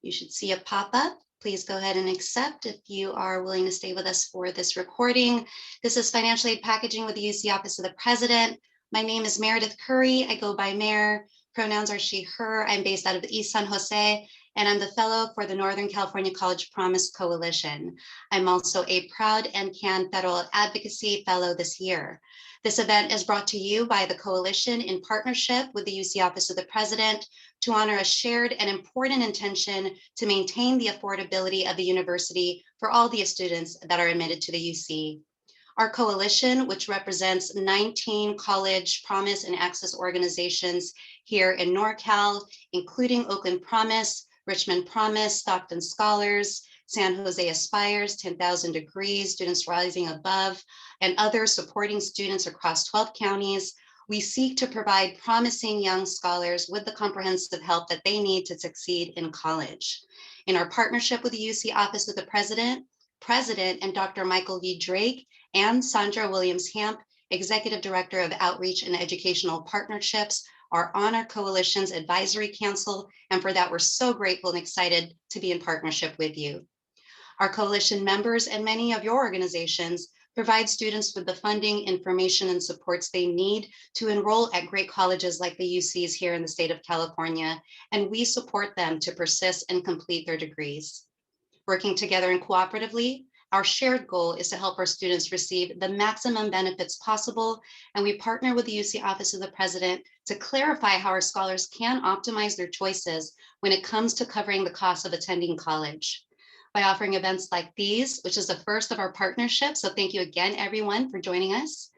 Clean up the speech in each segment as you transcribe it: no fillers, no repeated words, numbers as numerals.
You should see a pop-up. Please go ahead and accept if you are willing to stay with us for this recording. This is Financial Aid Packaging with the UC Office of the President. My name is Meredith Curry. I go by Mare. Pronouns are she, her. I'm based out of East San Jose, and I'm the fellow for the Northern California College Promise Coalition. I'm also a proud NCAN Federal Advocacy Fellow this year. This event is brought to you by the Coalition in partnership with the UC Office of the President to honor a shared and important intention to maintain the affordability of the university for all the students that are admitted to the UC. Our coalition, which represents 19 college promise and access organizations here in NorCal, including Oakland Promise, Richmond Promise, Stockton Scholars, San Jose Aspires, 10,000 Degrees, Students Rising Above, and others supporting students across 12 counties, we seek to provide promising young scholars with the comprehensive help that they need to succeed in college. In our partnership with the UC Office of the President and Dr. Michael V. Drake and Sandra Williams-Hamp, Executive Director of Outreach and Educational Partnerships, are on our coalition's advisory council, and for that, we're so grateful and excited to be in partnership with you. Our coalition members and many of your organizations provide students with the funding, information, and supports they need to enroll at great colleges like the UCs here in the state of California, and we support them to persist and complete their degrees. Working together and cooperatively, our shared goal is to help our students receive the maximum benefits possible, and we partner with the UC Office of the President to clarify how our scholars can optimize their choices when it comes to covering the cost of attending college. By offering events like these, which is the first of our partnerships, so thank you again, everyone, for joining us.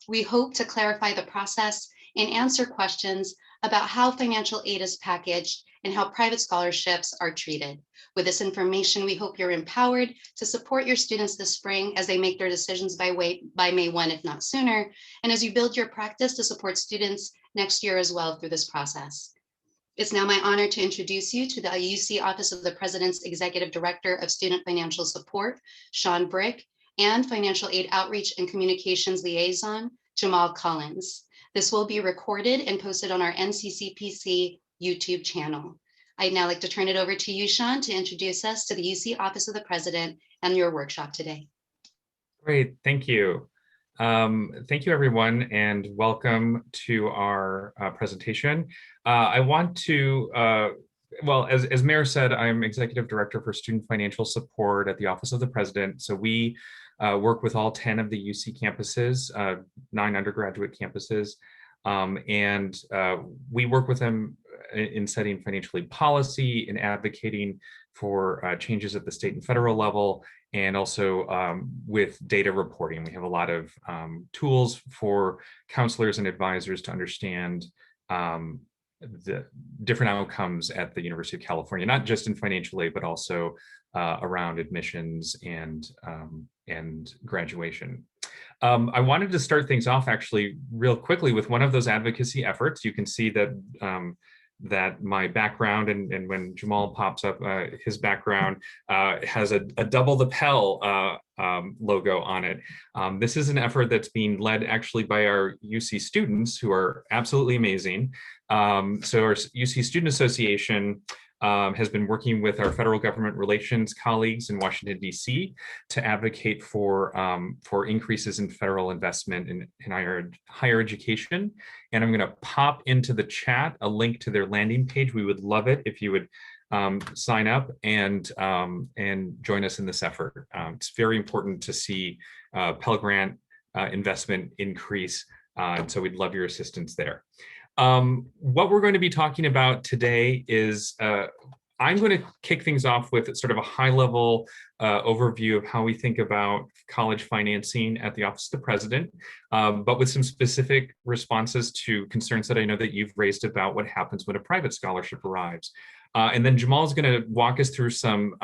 We hope to clarify the process and answer questions about how financial aid is packaged and how private scholarships are treated. With this information, we hope you're empowered to support your students this spring as they make their decisions by May 1, if not sooner, and as you build your practice to support students next year as well through this process. It's now my honor to introduce you to the UC Office of the President's Executive Director of Student Financial Support, Shawn Brick, and Financial Aid Outreach and Communications Liaison, Jamal Collins. This will be recorded and posted on our NCCPC YouTube channel. I'd now like to turn it over to you, Shawn, to introduce us to the UC Office of the President and your workshop today. Great, thank you. Thank you, everyone, and welcome to our presentation. I want to, well, as Mayor said, I'm Executive Director for Student Financial Support at the Office of the President. So we work with all 10 of the UC campuses, 9 undergraduate campuses, and we work with them in setting financial aid policy and advocating for changes at the state and federal level, and also with data reporting. We have a lot of tools for counselors and advisors to understand the different outcomes at the University of California, not just in financial aid, but also around admissions and graduation. I wanted to start things off actually real quickly with one of those advocacy efforts. You can see that that my background, and when Jamal pops up, his background has a double the Pell logo on it. This is an effort that's being led actually by our UC students, who are absolutely amazing. So our UC Student Association has been working with our federal government relations colleagues in Washington, D.C. to advocate for increases in federal investment in higher education. And I'm going to pop into the chat a link to their landing page. We would love it if you would sign up and join us in this effort. It's very important to see Pell Grant investment increase, and so we'd love your assistance there. What we're going to be talking about today is I'm going to kick things off with sort of a high-level overview of how we think about college financing at the Office of the President, but with some specific responses to concerns that I know that you've raised about what happens when a private scholarship arrives. And then Jamal is going to walk us through some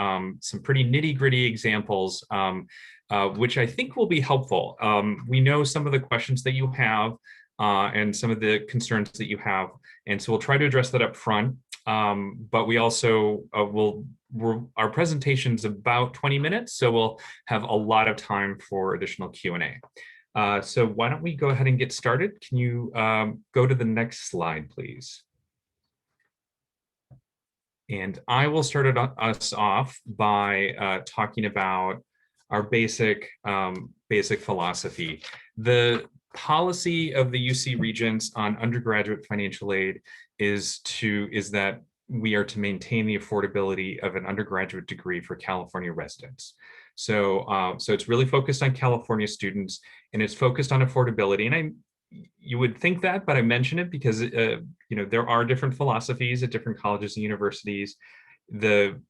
pretty nitty-gritty examples, which I think will be helpful. We know some of the questions that you have, and some of the concerns that you have. And so we'll try to address that up front. But we also our presentation's about 20 minutes, so we'll have a lot of time for additional Q&A. So why don't we go ahead and get started? Can you go to the next slide, please? And I will start us off by talking about our basic philosophy. The policy of the UC Regents on undergraduate financial aid is that we are to maintain the affordability of an undergraduate degree for California residents. So it's really focused on California students, and it's focused on affordability. And you would think that, but I mention it because there are different philosophies at different colleges and universities. The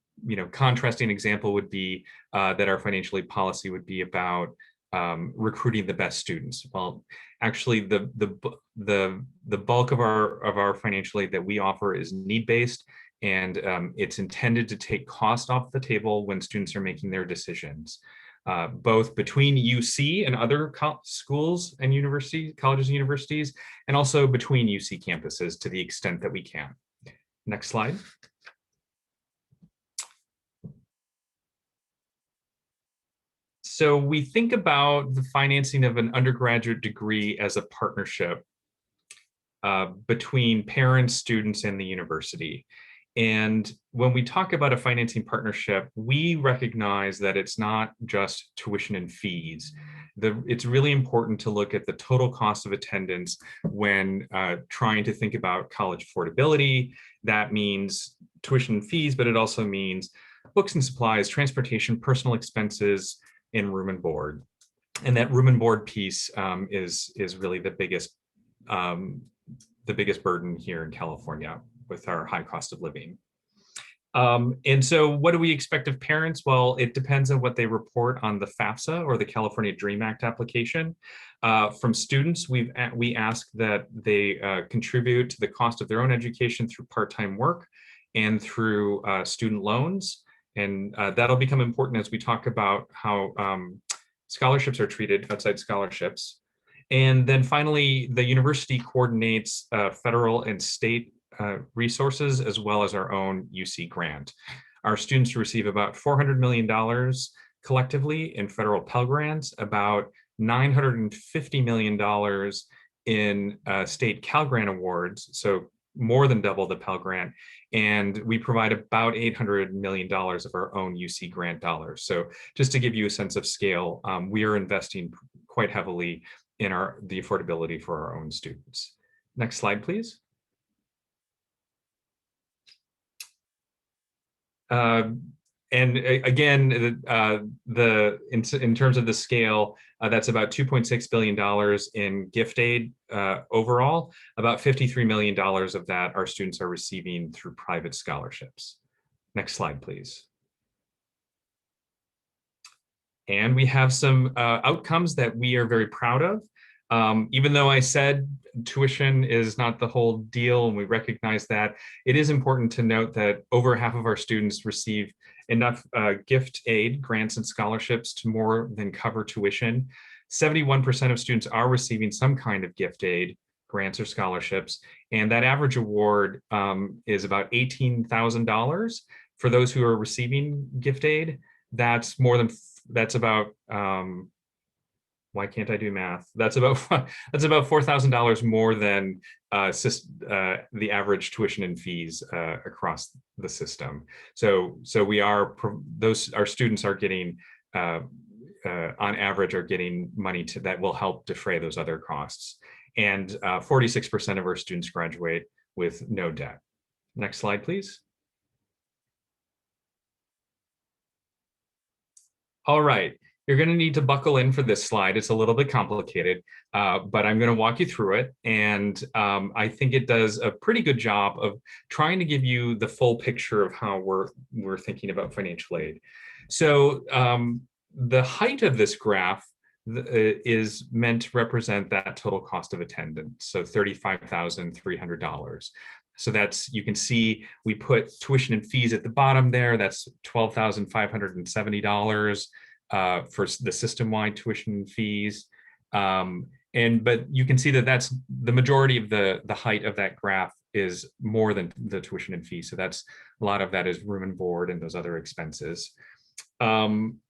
contrasting example would be that our financial aid policy would be about recruiting the best students. Well, actually, the bulk of our financial aid that we offer is need-based, and it's intended to take cost off the table when students are making their decisions. Both between UC and other schools and colleges and universities, and also between UC campuses to the extent that we can. Next slide. So we think about the financing of an undergraduate degree as a partnership between parents, students, and the university. And when we talk about a financing partnership, we recognize that it's not just tuition and fees. It's really important to look at the total cost of attendance when trying to think about college affordability. That means tuition and fees, but it also means books and supplies, transportation, personal expenses, and room and board. And that room and board piece is really the biggest burden here in California with our high cost of living. And so what do we expect of parents? Well, it depends on what they report on the FAFSA or the California DREAM Act application. From students, we ask that they contribute to the cost of their own education through part-time work and through student loans. And that'll become important as we talk about how scholarships are treated, outside scholarships. And then finally, the university coordinates federal and state resources, as well as our own UC grant. Our students receive about $400 million collectively in federal Pell Grants, about $950 million in state Cal Grant awards, so more than double the Pell Grant, and we provide about $800 million of our own UC grant dollars. So just to give you a sense of scale, we are investing quite heavily in the affordability for our own students. Next slide, please. And again, in terms of the scale, that's about $2.6 billion in gift aid overall. About $53 million of that our students are receiving through private scholarships. Next slide, please. And we have some outcomes that we are very proud of. Even though I said tuition is not the whole deal, and we recognize that, it is important to note that over half of our students receive enough gift aid, grants, and scholarships to more than cover tuition. 71% of students are receiving some kind of gift aid, grants, or scholarships, and that average award is about $18,000 for those who are receiving gift aid. That's about why can't I do math? That's about $4,000 more than the average tuition and fees across the system. So our students are getting on average are getting money that will help defray those other costs. And 46% of our students graduate with no debt. Next slide, please. All right. You're going to need to buckle in for this slide. It's a little bit complicated, but I'm going to walk you through it. And I think it does a pretty good job of trying to give you the full picture of how we're thinking about financial aid. So the height of this graph is meant to represent that total cost of attendance, so $35,300. So you can see we put tuition and fees at the bottom there. That's $12,570. For the system-wide tuition and fees. But you can see that that's the majority of the height of that graph is more than the tuition and fees. So a lot of that is room and board and those other expenses. And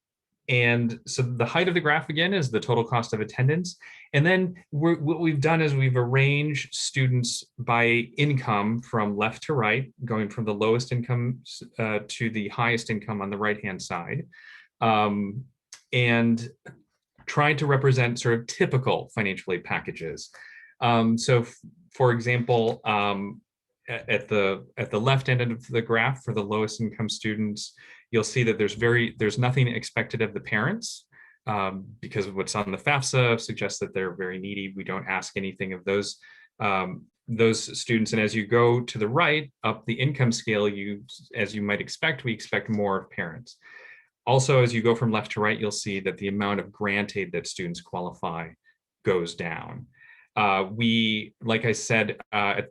And so the height of the graph, again, is the total cost of attendance. And then what we've done is we've arranged students by income from left to right, going from the lowest income to the highest income on the right-hand side, and trying to represent sort of typical financial aid packages. So, for example, at the left end of the graph for the lowest income students, you'll see that there's nothing expected of the parents, because of what's on the FAFSA suggests that they're very needy. We don't ask anything of those students. And as you go to the right up the income scale, as you might expect, we expect more of parents. Also, as you go from left to right, you'll see that the amount of grant aid that students qualify goes down. Like I said a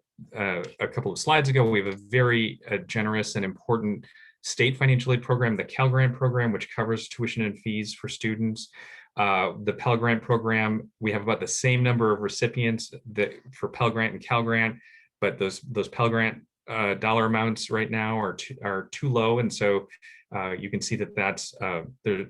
couple of slides ago, we have a very generous and important state financial aid program, the Cal Grant program, which covers tuition and fees for students. The Pell Grant program, we have about the same number of recipients for Pell Grant and Cal Grant, but those Pell Grant dollar amounts right now are too low, and so you can see that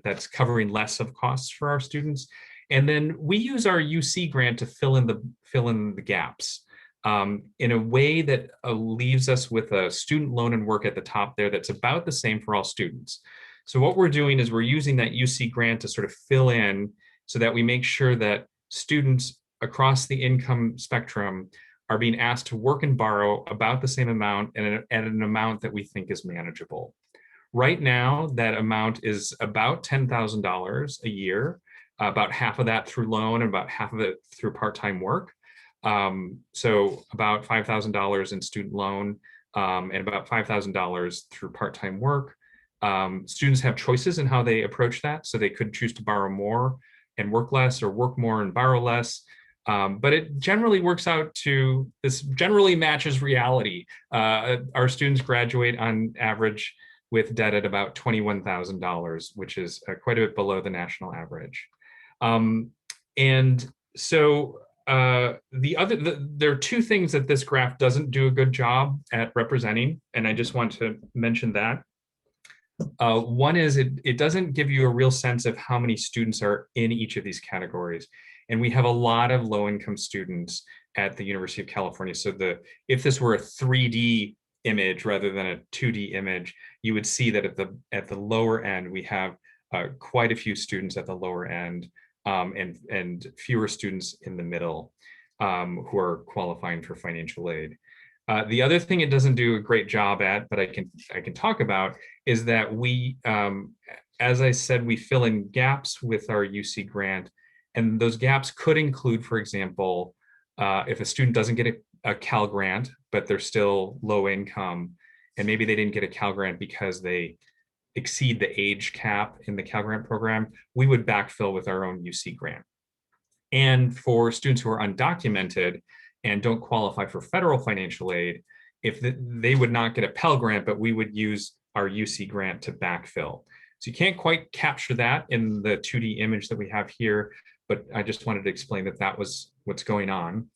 that's covering less of costs for our students. And then we use our UC grant to fill in the gaps in a way that leaves us with a student loan and work at the top there that's about the same for all students. So what we're doing is we're using that UC grant to sort of fill in so that we make sure that students across the income spectrum are being asked to work and borrow about the same amount and at an amount that we think is manageable. Right now, that amount is about $10,000 a year, about half of that through loan and about half of it through part-time work. So about $5,000 in student loan and about $5,000 through part-time work. Students have choices in how they approach that. So they could choose to borrow more and work less, or work more and borrow less. But it generally works out to, this generally matches reality. Our students graduate on average with debt at about $21,000, which is quite a bit below the national average. And so there are two things that this graph doesn't do a good job at representing, and I just want to mention that. One is it doesn't give you a real sense of how many students are in each of these categories. And we have a lot of low-income students at the University of California. So if this were a 3D image rather than a 2D image, you would see that at the lower end, we have quite a few students at the lower end, and fewer students in the middle who are qualifying for financial aid. The other thing it doesn't do a great job at, but I can talk about, is that we, as I said, we fill in gaps with our UC grant, and those gaps could include, for example, if a student doesn't get a Cal grant, but they're still low income, and maybe they didn't get a Cal grant because they exceed the age cap in the Cal Grant program, we would backfill with our own UC grant. And for students who are undocumented and don't qualify for federal financial aid, if they would not get a Pell Grant, but we would use our UC grant to backfill. So you can't quite capture that in the 2D image that we have here, but I just wanted to explain that was what's going on.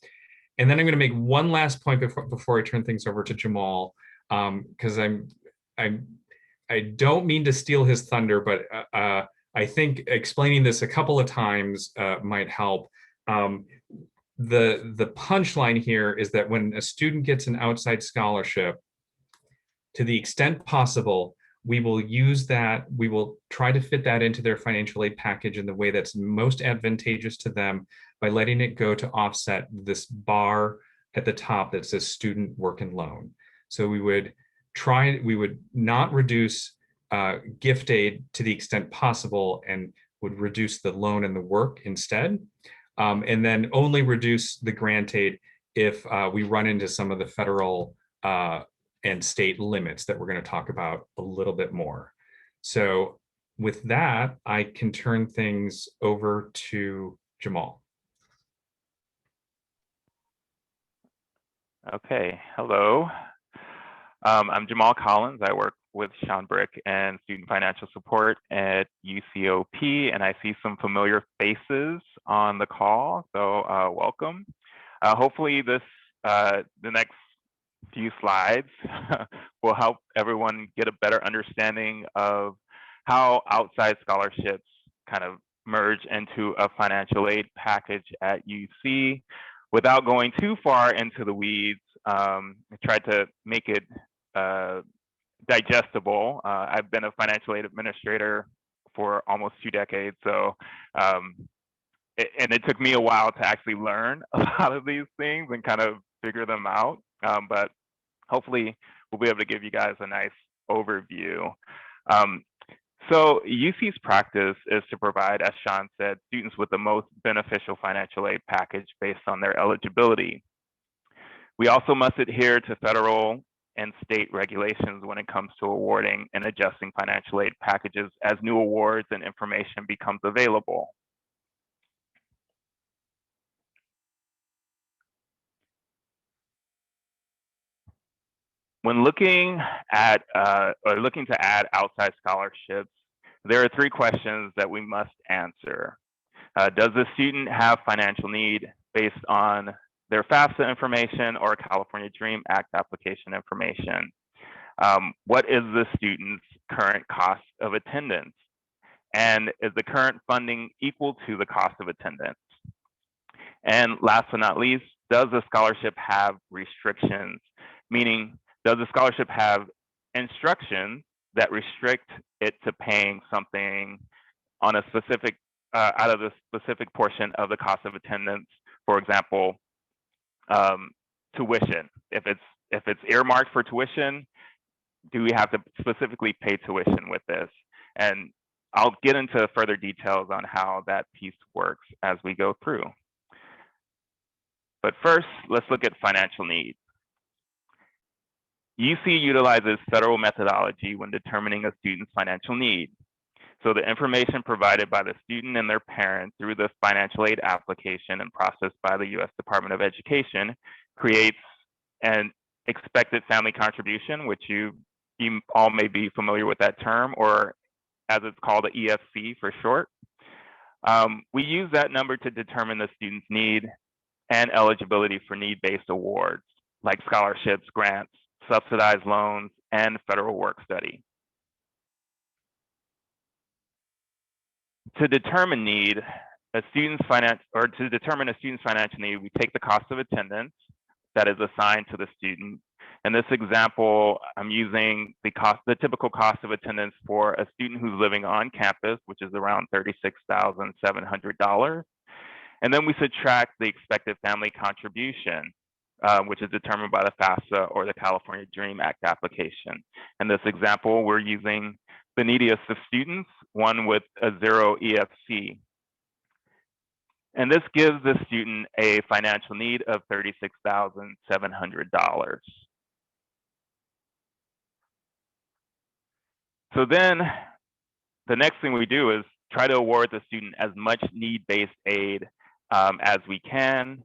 And then I'm going to make one last point before I turn things over to Jamal, because I don't mean to steal his thunder, but I think explaining this a couple of times might help. The punchline here is that when a student gets an outside scholarship, to the extent possible, we will use that, we will try to fit that into their financial aid package in the way that's most advantageous to them by letting it go to offset this bar at the top that says student work and loan. So we would not reduce gift aid to the extent possible and would reduce the loan and the work instead. And then only reduce the grant aid if we run into some of the federal and state limits that we're going to talk about a little bit more. So with that, I can turn things over to Jamal. Okay, hello. I'm Jamal Collins. I work with Shawn Brick and Student Financial Support at UCOP, and I see some familiar faces on the call, so welcome. Hopefully the next few slides will help everyone get a better understanding of how outside scholarships kind of merge into a financial aid package at UC. Without going too far into the weeds, I tried to make it digestible. I've been a financial aid administrator for almost 2 decades, so and it took me a while to actually learn a lot of these things and kind of figure them out. But hopefully we'll be able to give you guys a nice overview. So UC's practice is to provide, as Shawn said, students with the most beneficial financial aid package based on their eligibility. We also must adhere to federal and state regulations when it comes to awarding and adjusting financial aid packages as new awards and information becomes available. When looking at or looking to add outside scholarships, there are 3 questions that we must answer. Does the student have financial need based on their FAFSA information or California DREAM Act application information? What is the student's current cost of attendance? And is the current funding equal to the cost of attendance? And last but not least, does the scholarship have restrictions? Meaning, does the scholarship have instructions that restrict it to paying something on a specific, out of the specific portion of the cost of attendance? For example, tuition. If it's earmarked for tuition, do we have to specifically pay tuition with this? And I'll get into further details on how that piece works as we go through. But first, let's look at financial need. UC utilizes federal methodology when determining a student's financial need. So the information provided by the student and their parent through the financial aid application and processed by the U.S. Department of Education creates an expected family contribution, which you all may be familiar with that term, or as it's called, the EFC for short. We use that number to determine the student's need and eligibility for need-based awards, like scholarships, grants, subsidized loans, and federal work study. To determine need, to determine a student's financial need, we take the cost of attendance that is assigned to the student. In this example, I'm using the typical cost of attendance for a student who's living on campus, which is around $36,700. And then we subtract the expected family contribution, which is determined by the FAFSA or the California DREAM Act application. In this example, we're using the neediest of students, one with a 0 EFC. And this gives the student a financial need of $36,700. So then the next thing we do is try to award the student as much need-based aid as we can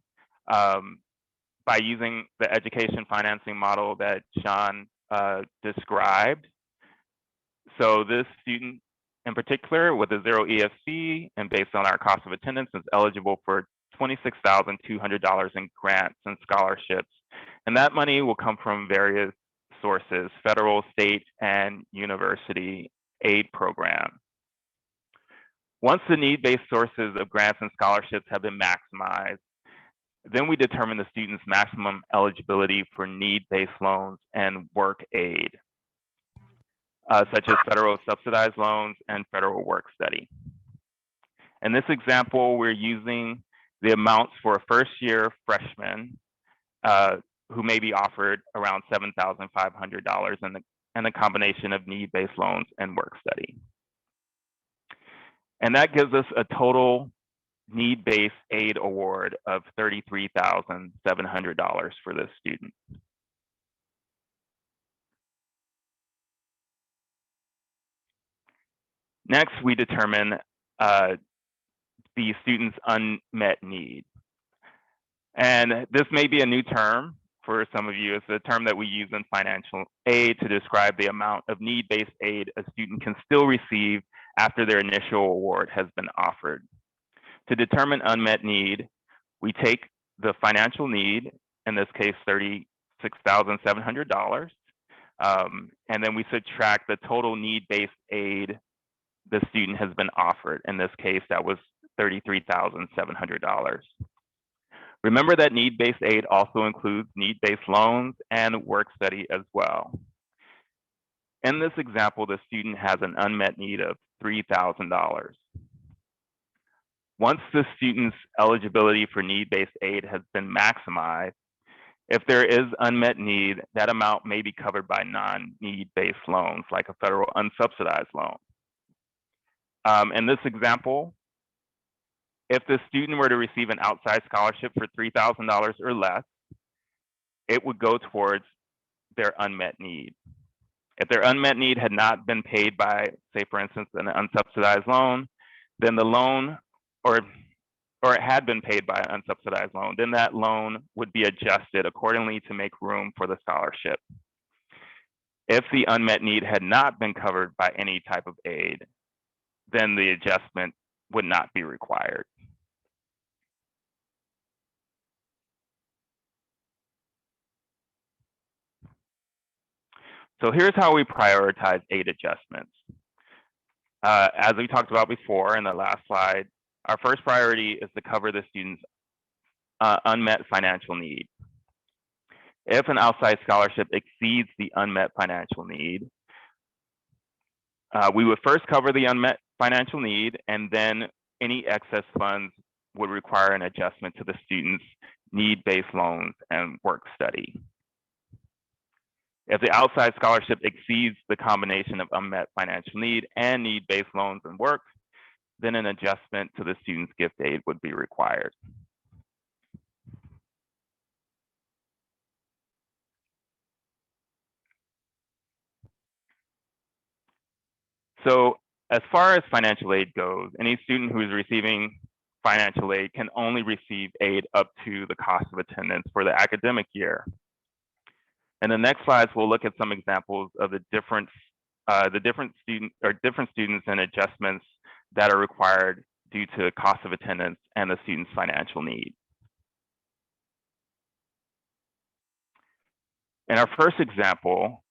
by using the education financing model that Shawn described. So this student in particular with a 0 EFC and based on our cost of attendance is eligible for $26,200 in grants and scholarships. And that money will come from various sources, federal, state, and university aid program. Once the need-based sources of grants and scholarships have been maximized, then we determine the student's maximum eligibility for need-based loans and work aid, such as federal subsidized loans and federal work study. In this example, we're using the amounts for a first-year freshman who may be offered around $7,500 in a combination of need-based loans and work study. And that gives us a total need-based aid award of $33,700 for this student. Next, we determine the student's unmet need. And this may be a new term for some of you. It's a term that we use in financial aid to describe the amount of need-based aid a student can still receive after their initial award has been offered. To determine unmet need, we take the financial need, in this case, $36,700, and then we subtract the total need-based aid the student has been offered. In this case, that was $33,700. Remember that need-based aid also includes need-based loans and work study as well. In this example, the student has an unmet need of $3,000. Once the student's eligibility for need-based aid has been maximized, if there is unmet need, that amount may be covered by non-need-based loans, like a federal unsubsidized loan. In this example, if the student were to receive an outside scholarship for $3,000 or less, it would go towards their unmet need. If their unmet need had not been paid by, say, for instance, an unsubsidized loan, then the loan, or it had been paid by an unsubsidized loan, then that loan would be adjusted accordingly to make room for the scholarship. If the unmet need had not been covered by any type of aid, then the adjustment would not be required. So here's how we prioritize aid adjustments. As we talked about before in the last slide, our first priority is to cover the student's unmet financial need. If an outside scholarship exceeds the unmet financial need, we would first cover the unmet financial need, and then any excess funds would require an adjustment to the student's need-based loans and work study. If the outside scholarship exceeds the combination of unmet financial need and need-based loans and work, then an adjustment to the student's gift aid would be required. So as far as financial aid goes, any student who is receiving financial aid can only receive aid up to the cost of attendance for the academic year. In the next slides, we'll look at some examples of the different students and adjustments that are required due to cost of attendance and the student's financial need. In our first example,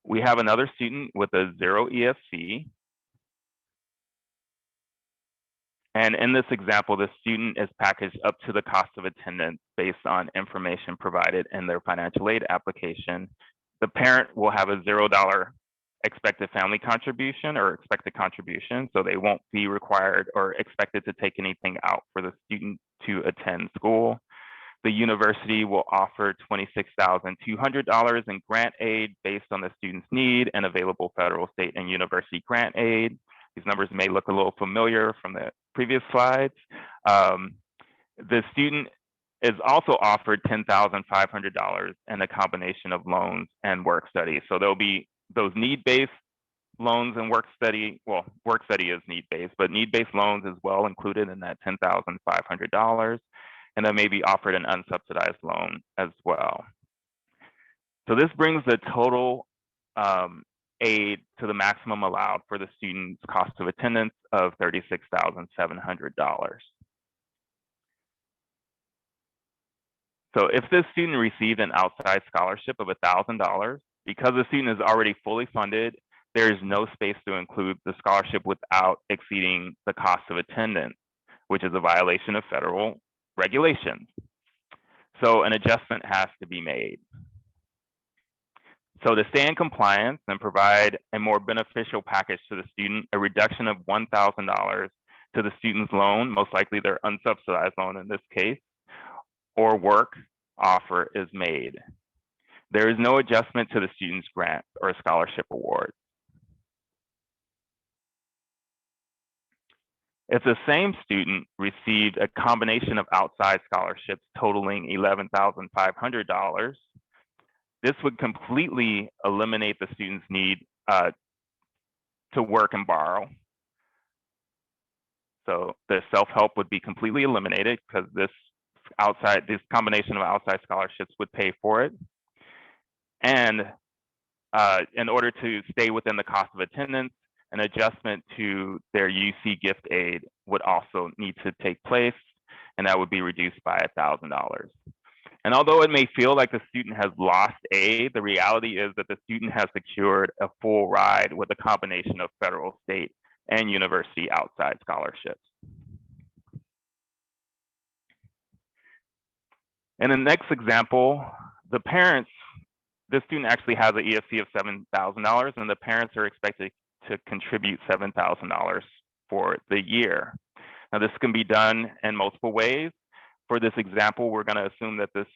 we have another student with a 0 EFC. And in this example, the student is packaged up to the cost of attendance based on information provided in their financial aid application. The parent will have a $0 expected family contribution or expected contribution, so they won't be required or expected to take anything out for the student to attend school. The university will offer $26,200 in grant aid based on the student's need and available federal, state, and university grant aid. These numbers may look a little familiar from the previous slides. The student is also offered $10,500 in a combination of loans and work study. So there'll be those need-based loans and work study. Well, work study is need-based, but need-based loans is well included in that $10,500. And then may be offered an unsubsidized loan as well. So this brings the total aid to the maximum allowed for the student's cost of attendance of $36,700. So if this student received an outside scholarship of $1,000, because the student is already fully funded, there is no space to include the scholarship without exceeding the cost of attendance, which is a violation of federal regulations. So an adjustment has to be made. So to stay in compliance and provide a more beneficial package to the student, a reduction of $1,000 to the student's loan, most likely their unsubsidized loan in this case, or work offer is made. There is no adjustment to the student's grant or scholarship award. If the same student received a combination of outside scholarships totaling $11,500, this would completely eliminate the student's need to work and borrow. So the self-help would be completely eliminated because this combination of outside scholarships would pay for it. And in order to stay within the cost of attendance, an adjustment to their UC gift aid would also need to take place, and that would be reduced by $1,000. And although it may feel like the student has lost aid, the reality is that the student has secured a full ride with a combination of federal, state, and university outside scholarships. In the next example, the parents, this student actually has an EFC of $7,000 and the parents are expected to contribute $7,000 for the year. Now this can be done in multiple ways. For this example, we're going to assume that this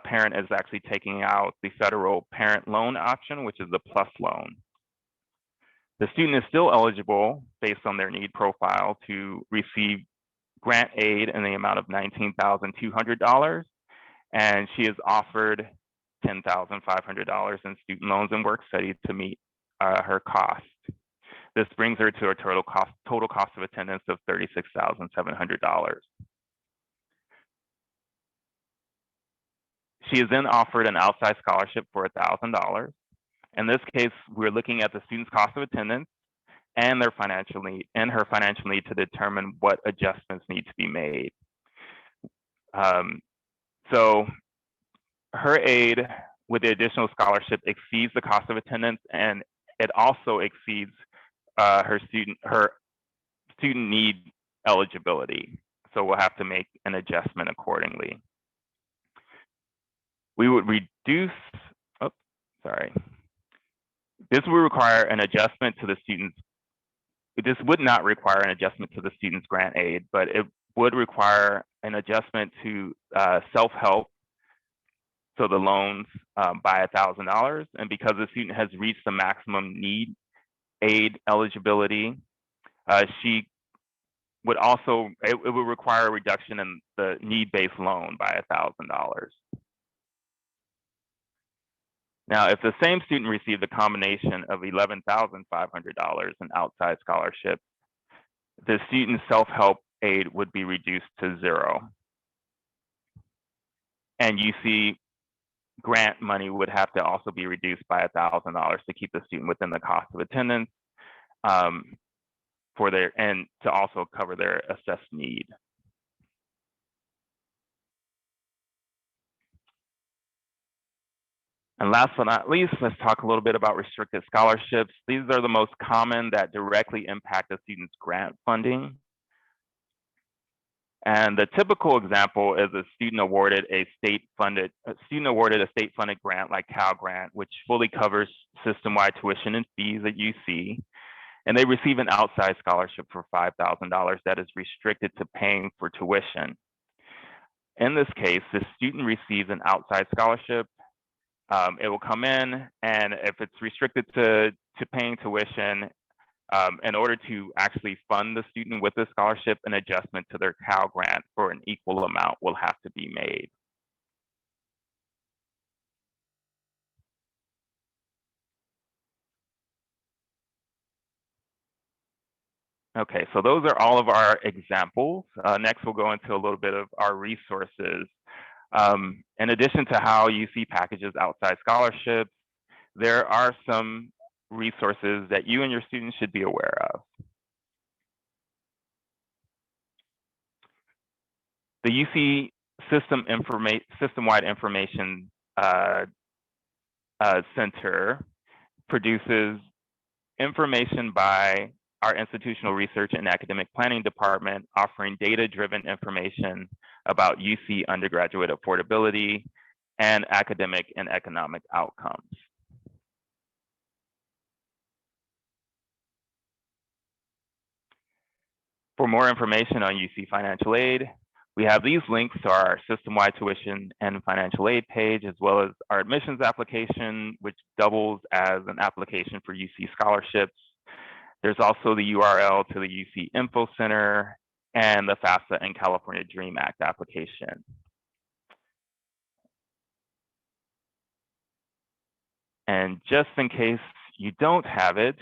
parent is actually taking out the federal parent loan option, which is the plus loan. The student is still eligible based on their need profile to receive grant aid in the amount of $19,200, and she is offered $10,500 in student loans and work study to meet her cost. This brings her to a total cost of attendance of $36,700. She is then offered an outside scholarship for $1,000. In this case, we're looking at the student's cost of attendance and their financial need and her financial need to determine what adjustments need to be made. So her aid with the additional scholarship exceeds the cost of attendance, and it also exceeds her student need eligibility. So we'll have to make an adjustment accordingly. We would reduce, this would require an adjustment to the student's, this would not require an adjustment to the student's grant aid, but it would require an adjustment to self-help, so the loans by $1,000. And because the student has reached the maximum need aid eligibility, she would also, it would require a reduction in the need-based loan by $1,000. Now, if the same student received a combination of $11,500 in outside scholarship, the student's self-help aid would be reduced to 0. And UC grant money would have to also be reduced by $1,000 to keep the student within the cost of attendance for their, and to also cover their assessed need. And last but not least, let's talk a little bit about restricted scholarships. These are the most common that directly impact a student's grant funding. And the typical example is a student awarded a state-funded grant like Cal Grant, which fully covers system-wide tuition and fees at UC. And they receive an outside scholarship for $5,000 that is restricted to paying for tuition. In this case, the student receives an outside scholarship. It will come in, and if it's restricted to paying tuition, in order to actually fund the student with the scholarship, an adjustment to their Cal Grant for an equal amount will have to be made. Okay, so those are all of our examples. Next, we'll go into a little bit of our resources. In addition to how UC packages outside scholarships, there are some resources that you and your students should be aware of. The UC System-Wide Information Center produces information by our institutional research and academic planning department, offering data-driven information about UC undergraduate affordability and academic and economic outcomes. For more information on UC financial aid, we have these links to our system-wide tuition and financial aid page, as well as our admissions application, which doubles as an application for UC scholarships. There's also the URL to the UC Info Center and the FAFSA and California DREAM Act application. And just in case you don't have it,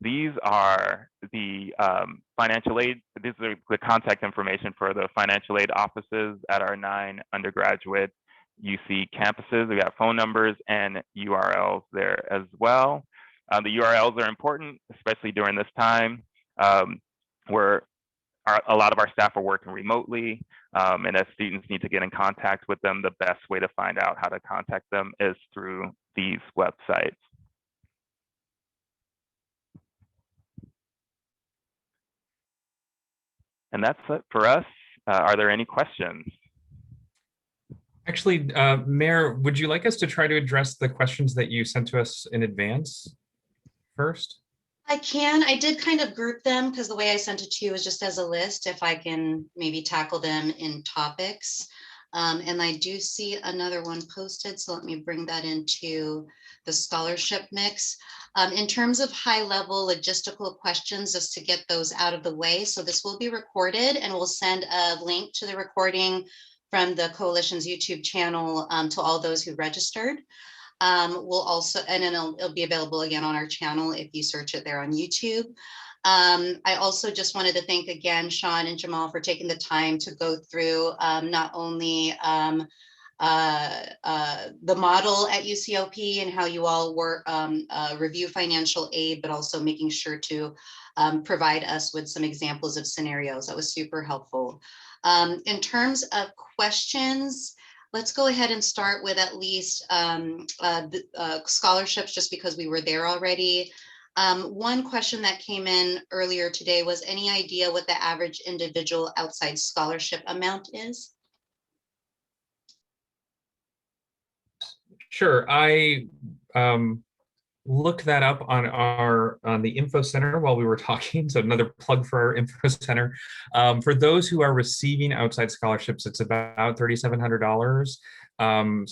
these are the financial aid, this is the contact information for the financial aid offices at our 9 undergraduate UC campuses. We have phone numbers and URLs there as well. The URLs are important, especially during this time where a lot of our staff are working remotely, and as students need to get in contact with them, the best way to find out how to contact them is through these websites. And that's it for us. Are there any questions? Actually, Mayor, would you like us to try to address the questions that you sent to us in advance first? I can. I did kind of group them because the way I sent it to you was just as a list, if I can maybe tackle them in topics. And I do see another one posted, so let me bring that into the scholarship mix. In terms of high level logistical questions, just to get those out of the way. So this will be recorded and we'll send a link to the recording from the Coalition's YouTube channel to all those who registered. We'll also, and then it'll be available again on our channel if you search it there on YouTube. I also just wanted to thank again Shawn and Jamal for taking the time to go through not only the model at UCOP and how you all work, review financial aid, but also making sure to provide us with some examples of scenarios. That was super helpful. In terms of questions, let's go ahead and start with at least scholarships, just because we were there already. One question that came in earlier today was, any idea what the average individual outside scholarship amount is? Sure, I looked that up on the info center while we were talking. So another plug for our info center. For those who are receiving outside scholarships, it's about $3,700.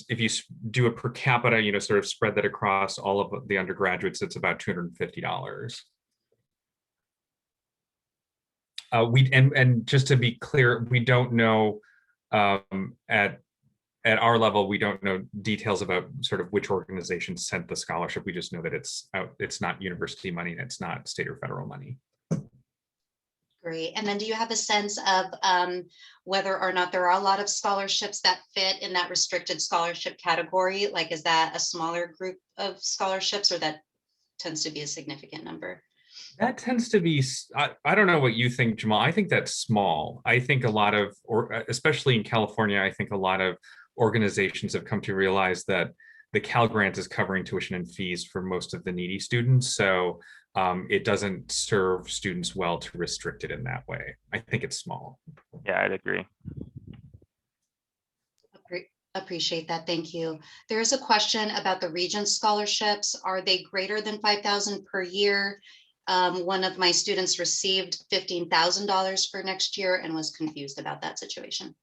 If you do a per capita, sort of spread that across all of the undergraduates, it's about $250. And just to be clear, we don't know at our level, we don't know details about sort of which organization sent the scholarship. We just know that it's not university money and it's not state or federal money. Great. And then do you have a sense of whether or not there are a lot of scholarships that fit in that restricted scholarship category? Like, is that a smaller group of scholarships, or that tends to be a significant number? That tends to be, I don't know what you think, Jamal. I think that's small. I think a lot of, or especially in California, I think a lot of organizations have come to realize that the Cal Grant is covering tuition and fees for most of the needy students. So it doesn't serve students well to restrict it in that way. I think it's small. Yeah, I'd agree. Appreciate that. Thank you. There's a question about the Regents scholarships. Are they greater than $5,000 per year? One of my students received $15,000 for next year and was confused about that situation.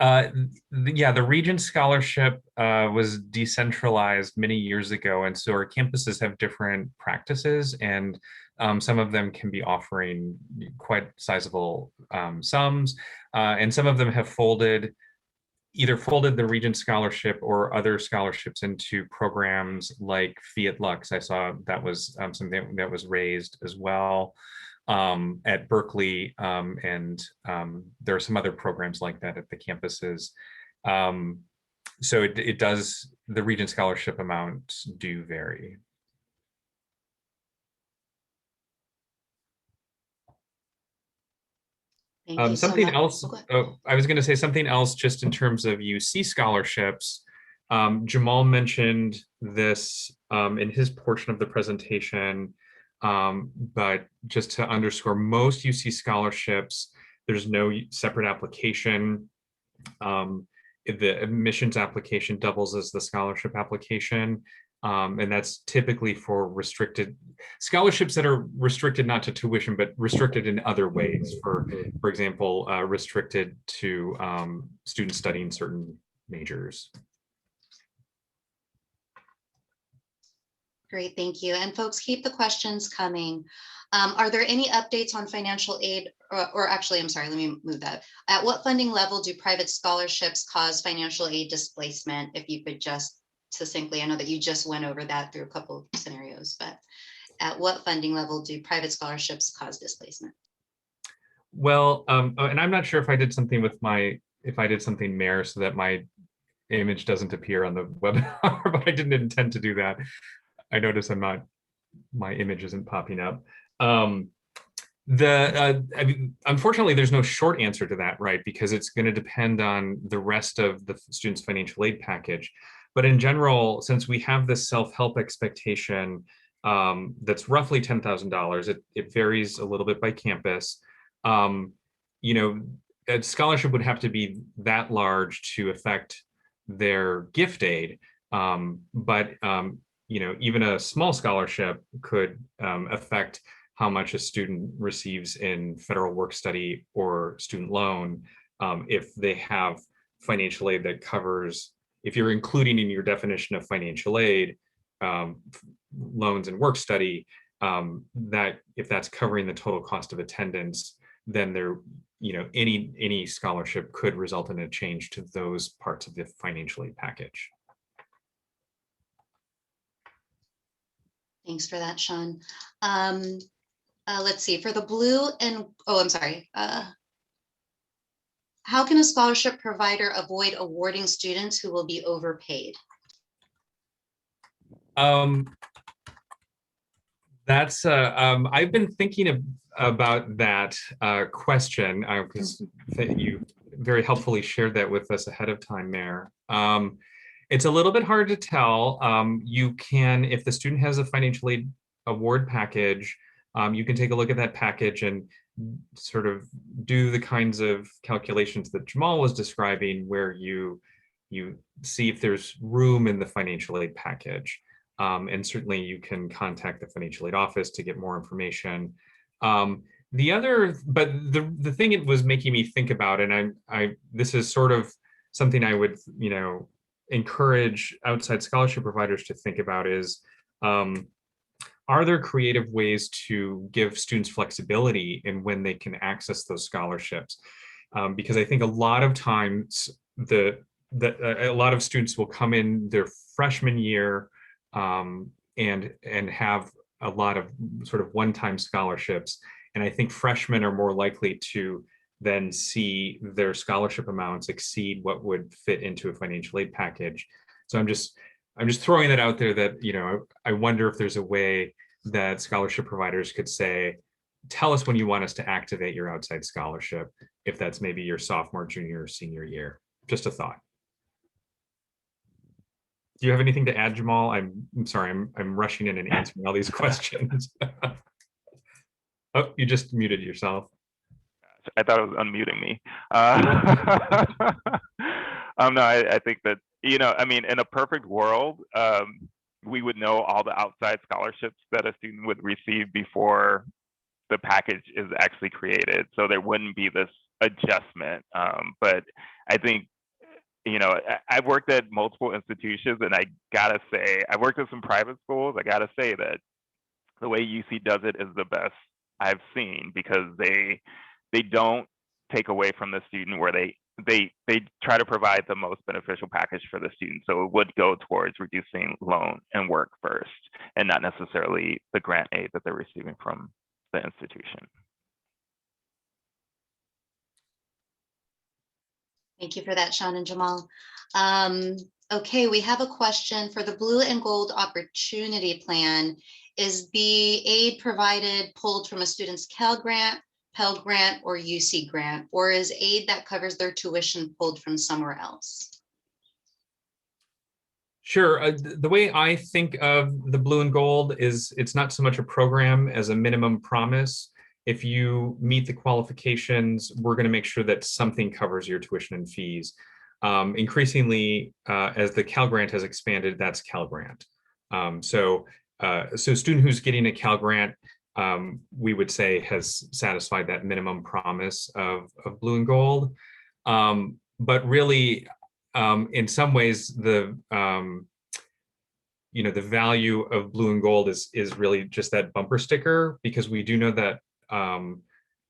Yeah, the Regents scholarship was decentralized many years ago, and so our campuses have different practices, and some of them can be offering quite sizable sums, and some of them have either folded the Regents scholarship or other scholarships into programs like Fiat Lux. I saw that was something that was raised as well at Berkeley, and there are some other programs like that at the campuses. So it does, the Regents scholarship amounts do vary. Something else, I was going to say something else just in terms of UC scholarships. Jamal mentioned this in his portion of the presentation, but just to underscore, most UC scholarships, there's no separate application. The admissions application doubles as the scholarship application. And that's typically for restricted scholarships that are restricted not to tuition, but restricted in other ways. For example, restricted to students studying certain majors. Great, thank you. And folks, keep the questions coming. Are there any updates on financial aid, or actually, I'm sorry, let me move that. At what funding level do private scholarships cause financial aid displacement? If you could just succinctly, I know that you just went over that through a couple of scenarios, but at what funding level do private scholarships cause displacement? Well, and I'm not sure if I did something with Mayor, so that my image doesn't appear on the webinar, but I didn't intend to do that. I notice my image isn't popping up. I mean, unfortunately, there's no short answer to that, right? Because it's going to depend on the rest of the student's financial aid package. But in general, since we have this self-help expectation that's roughly $10,000, it varies a little bit by campus. you know, a scholarship would have to be that large to affect their gift aid. But you know, even a small scholarship could affect how much a student receives in federal work study or student loan if they have financial aid that covers, if you're including in your definition of financial aid, loans and work study, that if that's covering the total cost of attendance, then there, you know, any scholarship could result in a change to those parts of the financial aid package. Thanks for that, Shawn. Let's see, for the blue and, oh, I'm sorry. How can a scholarship provider avoid awarding students who will be overpaid? That's I've been thinking about that question because you very helpfully shared that with us ahead of time, Mayor. It's a little bit hard to tell. You can, if the student has a financial aid award package, you can take a look at that package and sort of do the kinds of calculations that Jamal was describing, where you see if there's room in the financial aid package. And certainly you can contact the financial aid office to get more information. The other, but the thing it was making me think about, and this is sort of something I would, you know, encourage outside scholarship providers to think about is, are there creative ways to give students flexibility in when they can access those scholarships? Because I think a lot of times a lot of students will come in their freshman year and have a lot of sort of one-time scholarships. And I think freshmen are more likely to then see their scholarship amounts exceed what would fit into a financial aid package. So I'm just throwing that out there that, you know, I wonder if there's a way that scholarship providers could say, tell us when you want us to activate your outside scholarship, if that's maybe your sophomore, junior, or senior year. Just a thought. Do you have anything to add, Jamal? I'm sorry, I'm rushing in and answering all these questions. Oh, you just muted yourself. I thought it was unmuting me. No, I think that, you know, I mean, in a perfect world, we would know all the outside scholarships that a student would receive before the package is actually created. So there wouldn't be this adjustment. But I think, you know, I've worked at multiple institutions, and I gotta say, I've worked at some private schools. I gotta say that the way UC does it is the best I've seen, because they don't take away from the student, where they try to provide the most beneficial package for the student. So it would go towards reducing loan and work first, and not necessarily the grant aid that they're receiving from the institution. Thank you for that, Shawn and Jamal. Okay, we have a question for the Blue and Gold Opportunity Plan. Is the aid provided pulled from a student's Cal Grant, Pell Grant, or UC Grant, or is aid that covers their tuition pulled from somewhere else? Sure. The way I think of the Blue and Gold is it's not so much a program as a minimum promise. If you meet the qualifications, we're going to make sure that something covers your tuition and fees. Increasingly, as the Cal Grant has expanded, that's Cal Grant. So a student who's getting a Cal Grant, we would say has satisfied that minimum promise of Blue and Gold. But really, in some ways, the you know, the value of Blue and Gold is really just that bumper sticker, because we do know that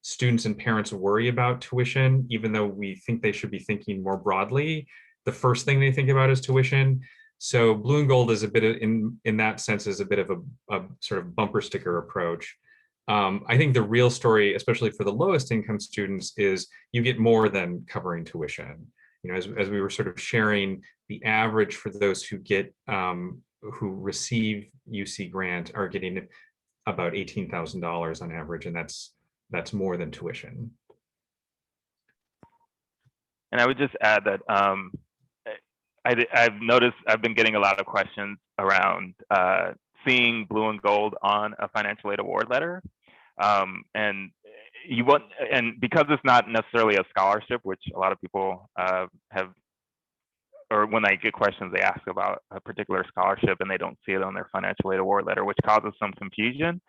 students and parents worry about tuition, even though we think they should be thinking more broadly. The first thing they think about is tuition. So Blue and Gold is a bit of, in that sense, is a bit of a sort of bumper sticker approach. I think the real story, especially for the lowest income students, is you get more than covering tuition. You know, as we were sort of sharing, the average for those who get who receive UC grant are getting about $18,000 on average, and that's more than tuition. And I would just add that I've noticed I've been getting a lot of questions around seeing Blue and Gold on a financial aid award letter. And you want, and because it's not necessarily a scholarship, which a lot of people have, or when they get questions, they ask about a particular scholarship and they don't see it on their financial aid award letter, which causes some confusion.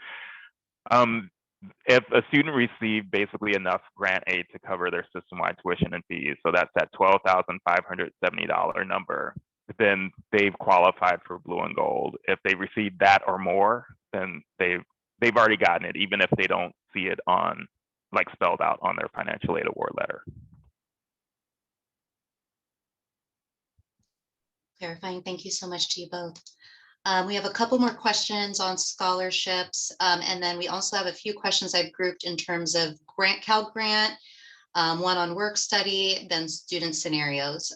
If a student received basically enough grant aid to cover their system-wide tuition and fees, so that's that $12,570 number, then they've qualified for blue and gold. If they receive that or more, then they've already gotten it, even if they don't see it on, like, spelled out on their financial aid award letter. Clarifying. Thank you so much to you both. We have a couple more questions on scholarships, and then we also have a few questions I've grouped in terms of Cal Grant, one on work study, then student scenarios.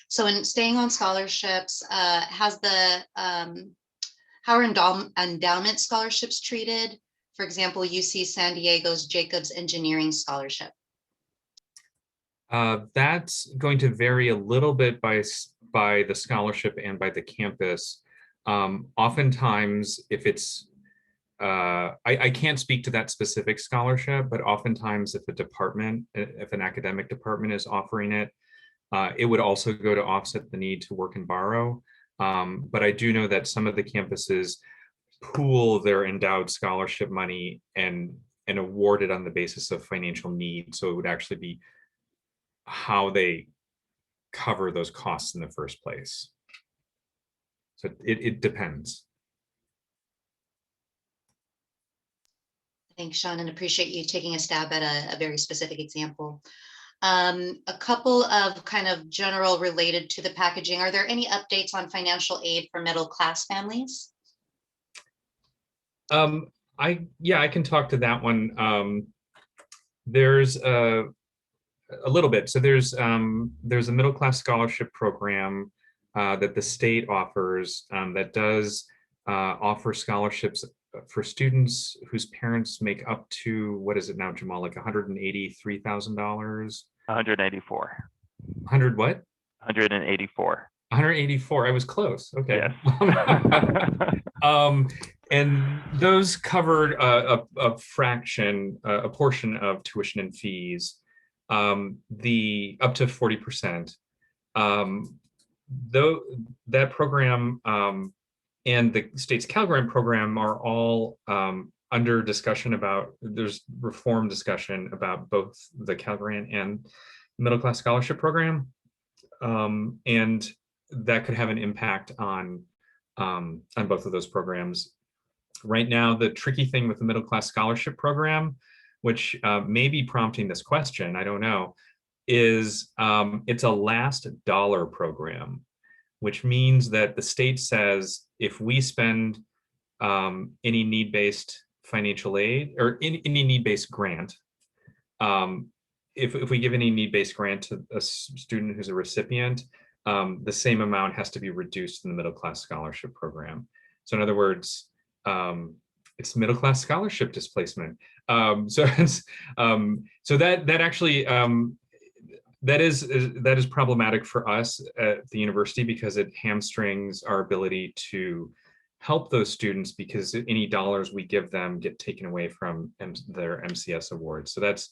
So in staying on scholarships, how are endowment scholarships treated? For example, UC San Diego's Jacobs Engineering Scholarship. That's going to vary a little bit by the scholarship and by the campus. Oftentimes, if it's, I can't speak to that specific scholarship, but oftentimes if an academic department is offering it, it would also go to offset the need to work and borrow. But I do know that some of the campuses pool their endowed scholarship money and award it on the basis of financial need. So it would actually be how they cover those costs in the first place. So it depends. Thanks, Shawn, and appreciate you taking a stab at a very specific example. A couple of kind of general related to the packaging. Are there any updates on financial aid for middle class families? I can talk to that one. There's a little bit. So there's a middle class scholarship program that the state offers that does offer scholarships for students whose parents make up to, what is it now, Jamal, like $183,000? 184. 100 what? 184. 184. I was close. Okay. Yes. And those covered a fraction, a portion of tuition and fees, the up to 40%. Though that program and the state's Cal Grant program are all under discussion about, there's reform discussion about both the Cal Grant and middle class scholarship program. And that could have an impact on both of those programs. Right now, the tricky thing with the middle class scholarship program, which may be prompting this question, I don't know, is it's a last dollar program, which means that the state says if we spend any need-based financial aid or any need-based grant, if we give any need-based grant to a student who's a recipient, the same amount has to be reduced in the middle class scholarship program. So in other words, it's middle class scholarship displacement. So that actually that is problematic for us at the university because it hamstrings our ability to help those students because any dollars we give them get taken away from their MCS awards. So that's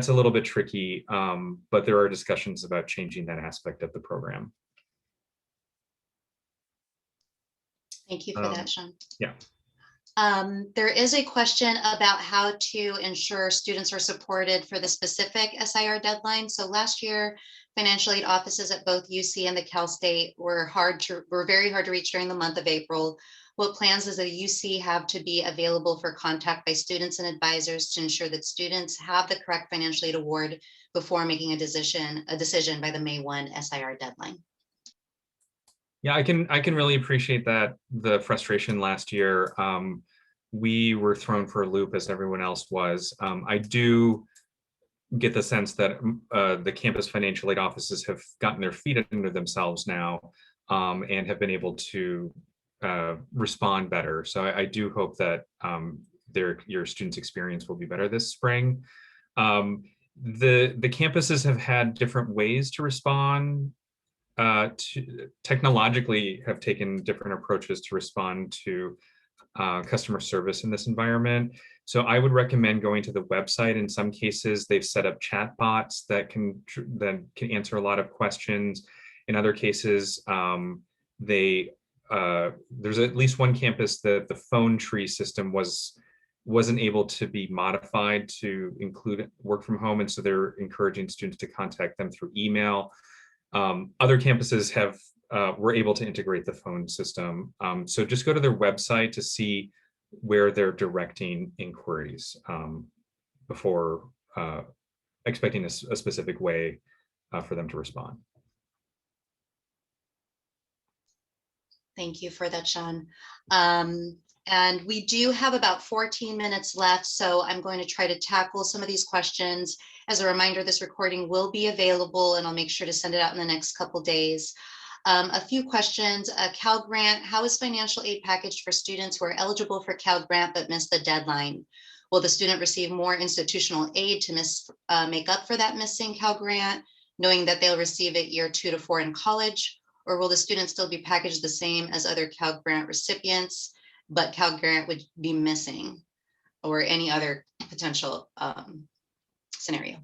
a little bit tricky, but there are discussions about changing that aspect of the program. Thank you for that, Shawn. Yeah. There is a question about how to ensure students are supported for the specific SIR deadline. So last year, financial aid offices at both UC and the Cal State were very hard to reach during the month of April. What plans does the UC have to be available for contact by students and advisors to ensure that students have the correct financial aid award before making a decision by the May 1 SIR deadline? Yeah, I can really appreciate that, the frustration last year. We were thrown for a loop as everyone else was. I do get the sense that the campus financial aid offices have gotten their feet under themselves now and have been able to respond better. So I do hope that your students' experience will be better this spring. The campuses have had different ways to respond. Technologically have taken different approaches to respond to customer service in this environment. So I would recommend going to the website. In some cases, they've set up chat bots that can answer a lot of questions. In other cases, there's at least one campus that the phone tree system wasn't able to be modified to include work from home, and so they're encouraging students to contact them through email. Other campuses were able to integrate the phone system. So just go to their website to see where they're directing inquiries before expecting a specific way for them to respond. Thank you for that, Shawn. And we do have about 14 minutes left, so I'm going to try to tackle some of these questions. As a reminder, this recording will be available, and I'll make sure to send it out in the next couple days. A few questions. Cal Grant, how is financial aid packaged for students who are eligible for Cal Grant but missed the deadline? Will the student receive more institutional aid to make up for that missing Cal Grant, knowing that they'll receive it year 2 to 4 in college? Or will the student still be packaged the same as other Cal Grant recipients, but Cal Grant would be missing, or any other potential scenario?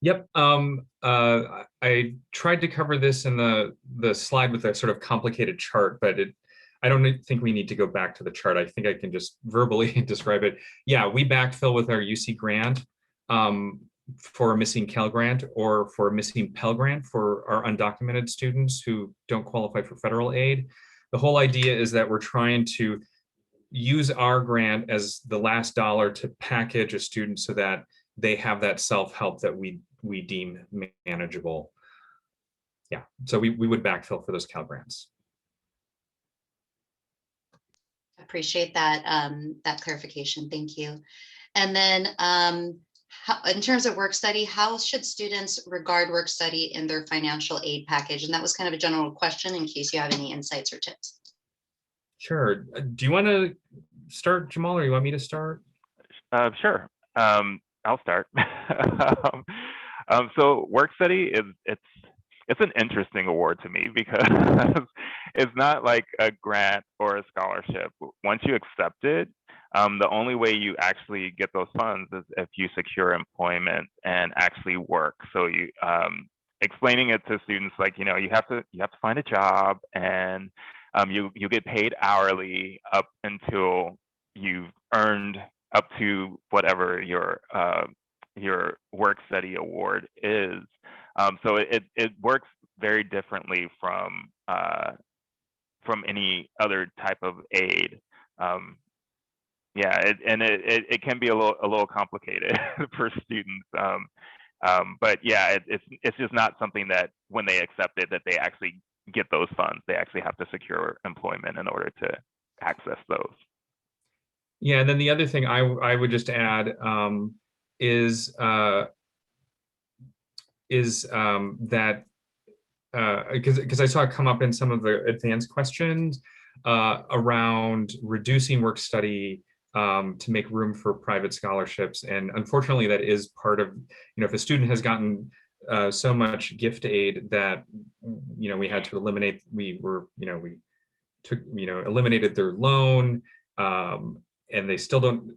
Yep. I tried to cover this in the slide with a sort of complicated chart, but I don't think we need to go back to the chart. I think I can just verbally describe it. Yeah, we backfill with our UC grant for a missing Cal Grant, or for a missing Pell Grant for our undocumented students who don't qualify for federal aid. The whole idea is that we're trying to use our grant as the last dollar to package a student so that they have that self-help that we deem manageable. Yeah, so we would backfill for those Cal Grants. Appreciate that that clarification. Thank you. And then in terms of work study, how should students regard work study in their financial aid package? And that was kind of a general question in case you have any insights or tips. Sure. Do you want to start, Jamal, or you want me to start? Sure. I'll start. So work study it's an interesting award to me because it's not like a grant or a scholarship. Once you accept it, the only way you actually get those funds is if you secure employment and actually work. So you explaining it to students, like, you have to find a job, and you get paid hourly up until you've earned up to whatever your work study award is. So it works very differently from any other type of aid. Yeah, it can be a little complicated for students. But yeah, it's just not something that when they accept it that they actually get those funds. They actually have to secure employment in order to access those. Yeah, and then the other thing I would just add is that because I saw it come up in some of the advanced questions around reducing work study to make room for private scholarships, and unfortunately that is part of, if a student has gotten so much gift aid that we had to eliminate, eliminated their loan, and they still don't,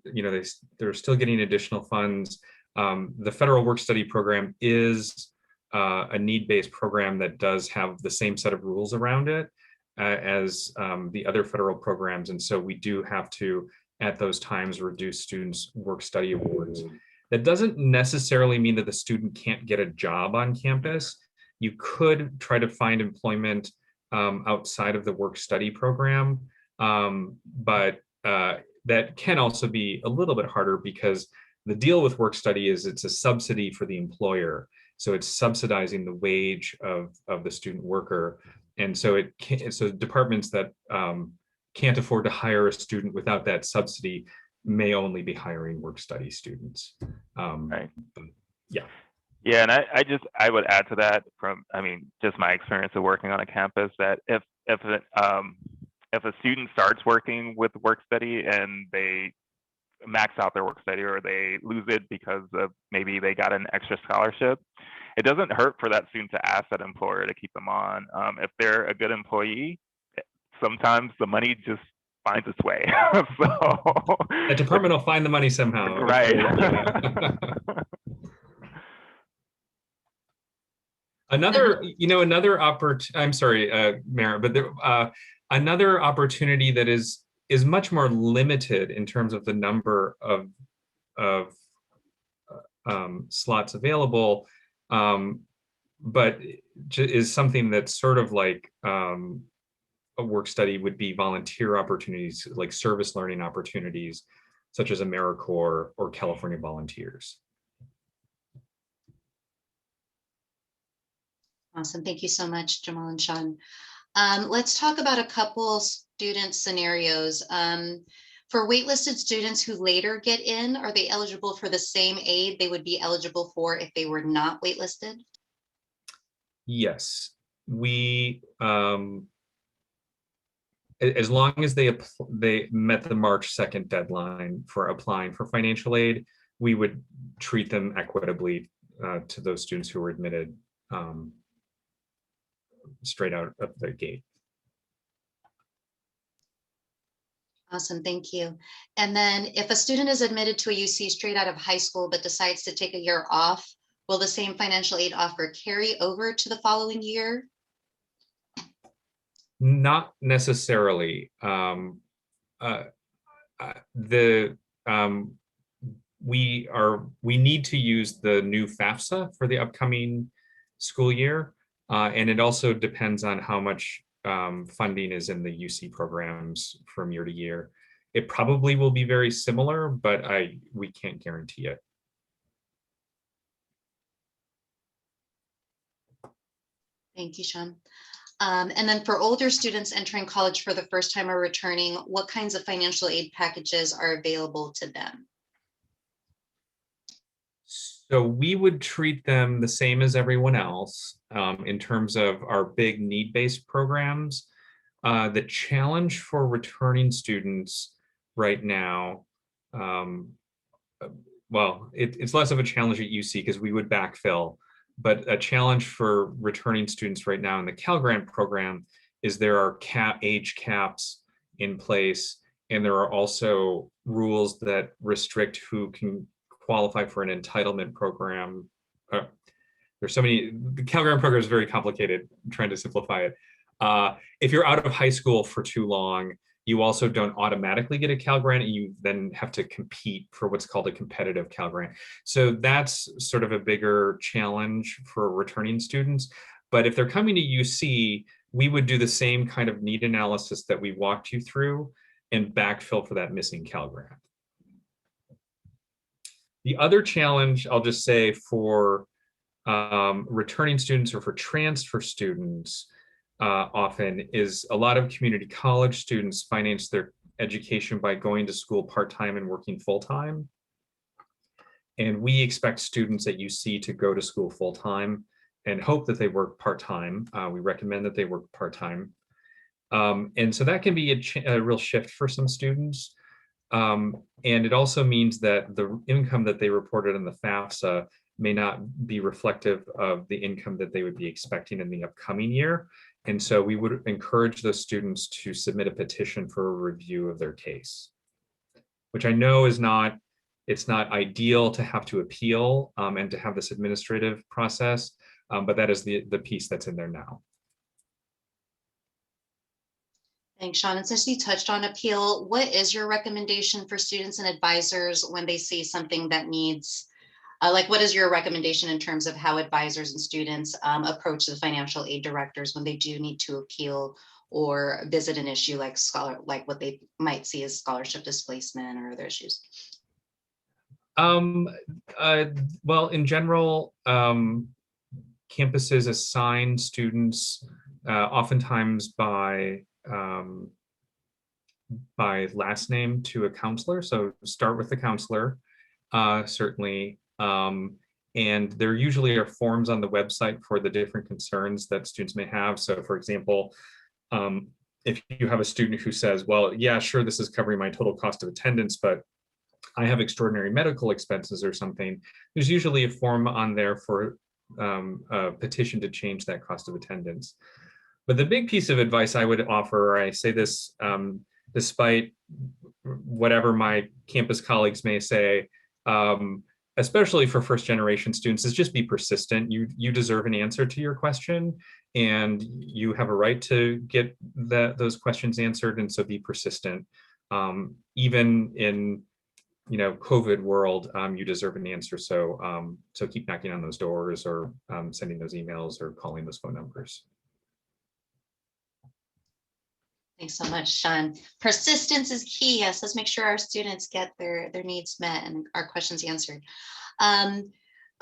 they're still getting additional funds. The federal work study program is a need-based program that does have the same set of rules around it as the other federal programs, and so we do have to, at those times, reduce students' work study awards. That doesn't necessarily mean that the student can't get a job on campus. You could try to find employment outside of the work study program, but that can also be a little bit harder because the deal with work study is it's a subsidy for the employer. So it's subsidizing the wage of the student worker. And so so departments that can't afford to hire a student without that subsidy may only be hiring work study students. Right. Yeah. Yeah, and I would add to that from, just my experience of working on a campus, that if a student starts working with work study and they max out their work study, or they lose it because of maybe they got an extra scholarship, it doesn't hurt for that student to ask that employer to keep them on. If they're a good employee, sometimes the money just finds its way. So the department will find the money somehow. Right. I'm sorry, Mara, but another opportunity that is much more limited in terms of the number of slots available, but is something that's sort of like a work study would be volunteer opportunities, like service learning opportunities, such as AmeriCorps or California Volunteers. Awesome. Thank you so much, Jamal and Shawn. Let's talk about a couple student scenarios. For waitlisted students who later get in, are they eligible for the same aid they would be eligible for if they were not waitlisted? Yes, we, as long as they met the March 2nd deadline for applying for financial aid, we would treat them equitably to those students who were admitted straight out of the gate. Awesome, thank you. And then if a student is admitted to a UC straight out of high school but decides to take a year off, will the same financial aid offer carry over to the following year? Not necessarily. We need to use the new FAFSA for the upcoming school year, and it also depends on how much funding is in the UC programs from year to year. It probably will be very similar, but we can't guarantee it. Thank you, Shawn. And then for older students entering college for the first time or returning, what kinds of financial aid packages are available to them? So we would treat them the same as everyone else in terms of our big need-based programs. The challenge for returning students right now, well, it's less of a challenge at UC because we would backfill, but a challenge for returning students right now in the Cal Grant program is there are age caps in place, and there are also rules that restrict who can qualify for an entitlement program. There's so many, the Cal Grant program is very complicated. I'm trying to simplify it. If you're out of high school for too long, you also don't automatically get a Cal Grant, and you then have to compete for what's called a competitive Cal Grant. So that's sort of a bigger challenge for returning students. But if they're coming to UC, we would do the same kind of need analysis that we walked you through and backfill for that missing Cal Grant. The other challenge, I'll just say, for returning students or for transfer students often is a lot of community college students finance their education by going to school part-time and working full-time. And we expect students at UC to go to school full-time and hope that they work part-time. We recommend that they work part-time. And so that can be a real shift for some students. And it also means that the income that they reported in the FAFSA may not be reflective of the income that they would be expecting in the upcoming year. And so we would encourage those students to submit a petition for a review of their case, which I know is not, it's not ideal to have to appeal and to have this administrative process, but that is the piece that's in there now. Thanks, Shawn. And since you touched on appeal, what is your recommendation for students and advisors when they see something that needs, like what is your recommendation in terms of how advisors and students approach the financial aid directors when they do need to appeal or visit an issue like what they might see as scholarship displacement or other issues? Well, in general, campuses assign students oftentimes by last name to a counselor. So start with the counselor, certainly. And there usually are forms on the website for the different concerns that students may have. So for example, if you have a student who says, well, yeah, sure, this is covering my total cost of attendance, but I have extraordinary medical expenses or something, there's usually a form on there for a petition to change that cost of attendance. But the big piece of advice I would offer, or I say this despite whatever my campus colleagues may say, especially for first generation students, is just be persistent. You deserve an answer to your question, and you have a right to get those questions answered. And so be persistent. Even in COVID world, you deserve an answer. So so keep knocking on those doors, or sending those emails, or calling those phone numbers. Thanks so much, Shawn. Persistence is key. Yes, let's make sure our students get their needs met and our questions answered.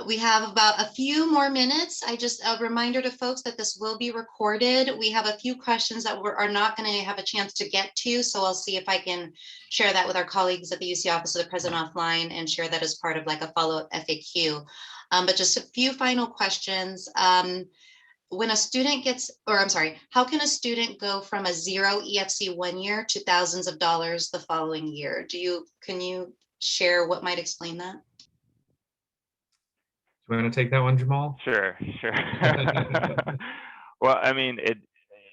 We have about a few more minutes. A reminder to folks that this will be recorded. We have a few questions that are not going to have a chance to get to, so I'll see if I can share that with our colleagues at the UC Office of the President offline and share that as part of like a follow-up FAQ. But just a few final questions. When a student how can a student go from a 0 EFC 1 year to thousands of dollars the following year? Can you share what might explain that? Do you want to take that one, Jamal? Sure. Well, I mean,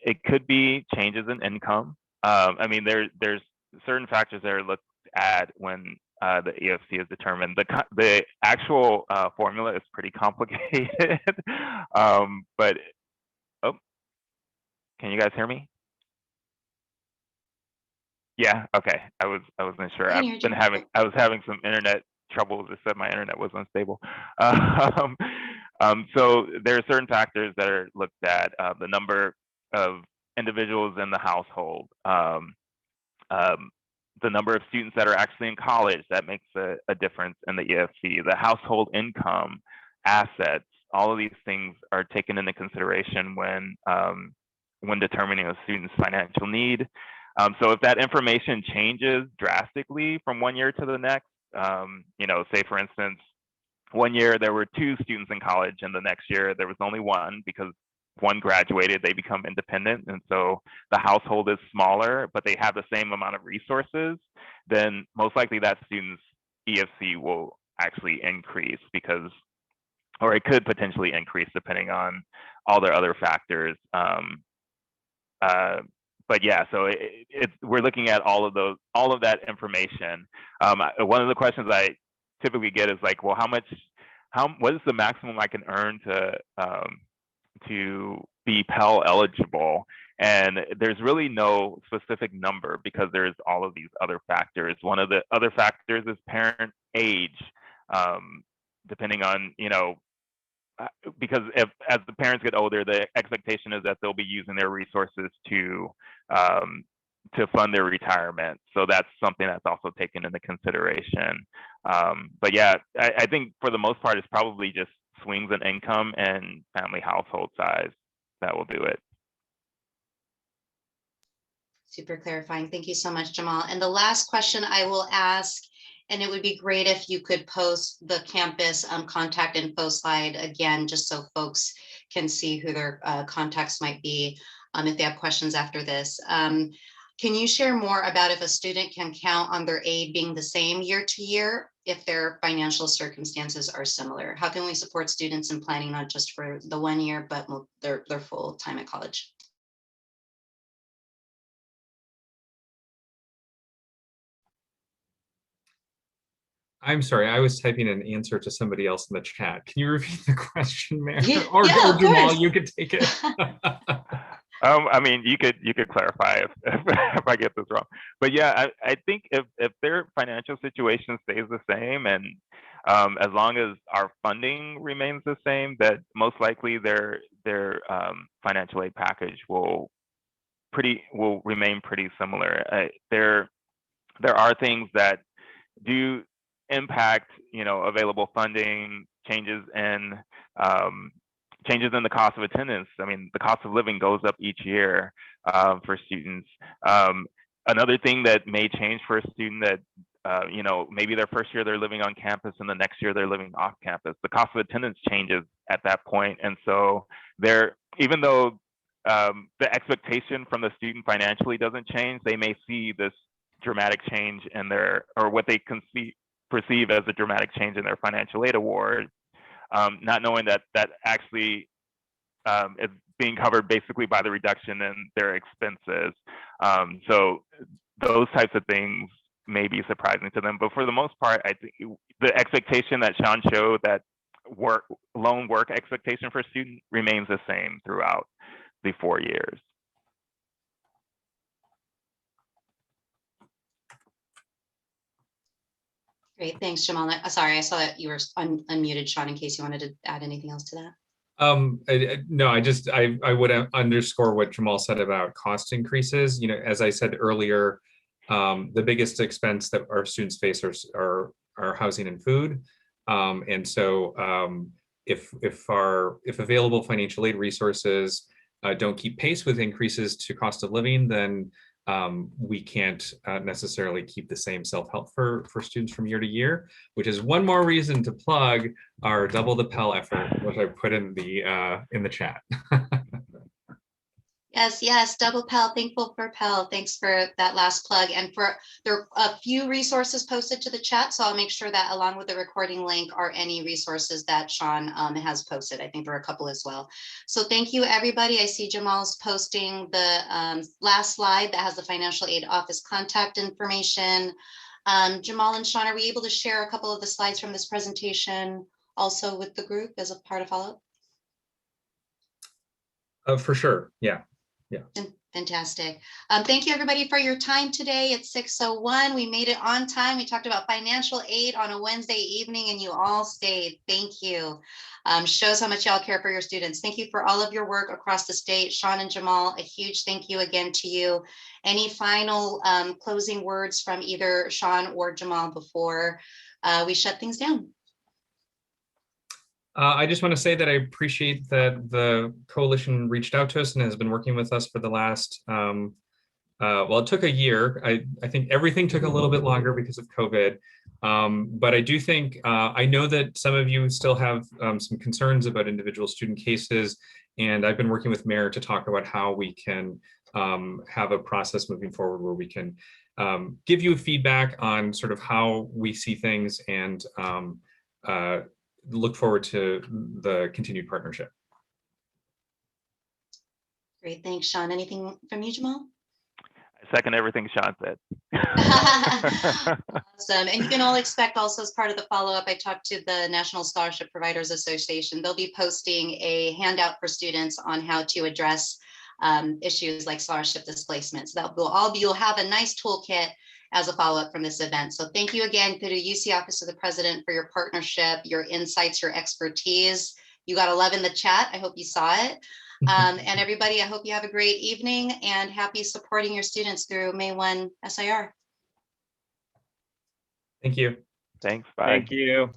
it could be changes in income. I mean, there's certain factors that are looked at when the EFC is determined. The actual formula is pretty complicated, but can you guys hear me? Yeah. Okay. I wasn't sure. I was having some internet troubles. It said my internet was unstable. So there are certain factors that are looked at: the number of individuals in the household, the number of students that are actually in college. That makes a difference in the EFC. The household income, assets, all of these things are taken into consideration when determining a student's financial need. So if that information changes drastically from 1 year to the next, say for instance, 1 year there were 2 students in college, and the next year there was only 1 because one graduated, they become independent, and so the household is smaller, but they have the same amount of resources, then most likely that student's EFC will actually increase or it could potentially increase depending on all their other factors. But yeah, so we're looking at all of that information. One of the questions I typically get is like, well, what is the maximum I can earn to be Pell eligible? And there's really no specific number because there's all of these other factors. One of the other factors is parent age, depending on, because as the parents get older, the expectation is that they'll be using their resources to fund their retirement. So that's something that's also taken into consideration. But yeah, I think for the most part, it's probably just swings in income and family household size that will do it. Super clarifying. Thank you so much, Jamal. And the last question I will ask, and it would be great if you could post the campus contact info slide again, just so folks can see who their contacts might be if they have questions after this. Can you share more about if a student can count on their aid being the same year to year if their financial circumstances are similar? How can we support students in planning not just for the 1 year, but their full time at college? I'm sorry, I was typing an answer to somebody else in the chat. Can you repeat the question, Mary? Yeah, or Jamal, course. you could take it. I mean, you could clarify if I get this wrong, but yeah, I think if their financial situation stays the same, and as long as our funding remains the same, that most likely their financial aid package will remain pretty similar. There are things that do impact, available funding, changes in the cost of attendance. I mean, the cost of living goes up each year for students. Another thing that may change for a student that, maybe their first year they're living on campus and the next year they're living off campus. The cost of attendance changes at that point. And so even though the expectation from the student financially doesn't change, they may see this dramatic change in or what they perceive as a dramatic change in their financial aid award, not knowing that actually is being covered basically by the reduction in their expenses. So those types of things may be surprising to them. But for the most part, I think the expectation that Shawn showed, that loan work expectation for student, remains the same throughout the 4 years. Great, thanks, Jamal. Sorry, I saw that you were unmuted, Shawn, in case you wanted to add anything else to that. No, I would underscore what Jamal said about cost increases. You know, as I said earlier, the biggest expense that our students face are housing and food. And so if available financial aid resources don't keep pace with increases to cost of living, then we can't necessarily keep the same self-help for students from year to year, which is one more reason to plug our Double the Pell effort, which I put in the chat. Yes, double Pell, thankful for Pell. Thanks for that last plug. And there are a few resources posted to the chat, so I'll make sure that along with the recording link are any resources that Shawn has posted. I think there are a couple as well. So thank you, everybody. I see Jamal's posting the last slide that has the financial aid office contact information. Jamal and Shawn, are we able to share a couple of the slides from this presentation also with the group as a part of follow-up? For sure, yeah. Fantastic. Thank you, everybody, for your time today. It's 6:01. We made it on time. We talked about financial aid on a Wednesday evening, and you all stayed. Thank you. Shows how much y'all care for your students. Thank you for all of your work across the state. Shawn and Jamal, a huge thank you again to you. Any final closing words from either Shawn or Jamal before we shut things down? I just want to say that I appreciate that the coalition reached out to us and has been working with us for the last, well, it took a year. I think everything took a little bit longer because of COVID. But I do think, I know that some of you still have some concerns about individual student cases, and I've been working with Mayor to talk about how we can have a process moving forward where we can give you feedback on sort of how we see things, and look forward to the continued partnership. Great, thanks, Shawn. Anything from you, Jamal? I second everything Shawn said. Awesome. And you can all expect also, as part of the follow-up, I talked to the National Scholarship Providers Association. They'll be posting a handout for students on how to address issues like scholarship displacement. So you'll have a nice toolkit as a follow-up from this event. So thank you again to the UC Office of the President for your partnership, your insights, your expertise. You got 11 in the chat. I hope you saw it. And everybody, I hope you have a great evening and happy supporting your students through May 1 SIR. Thank you. Thanks, bye. Thank you.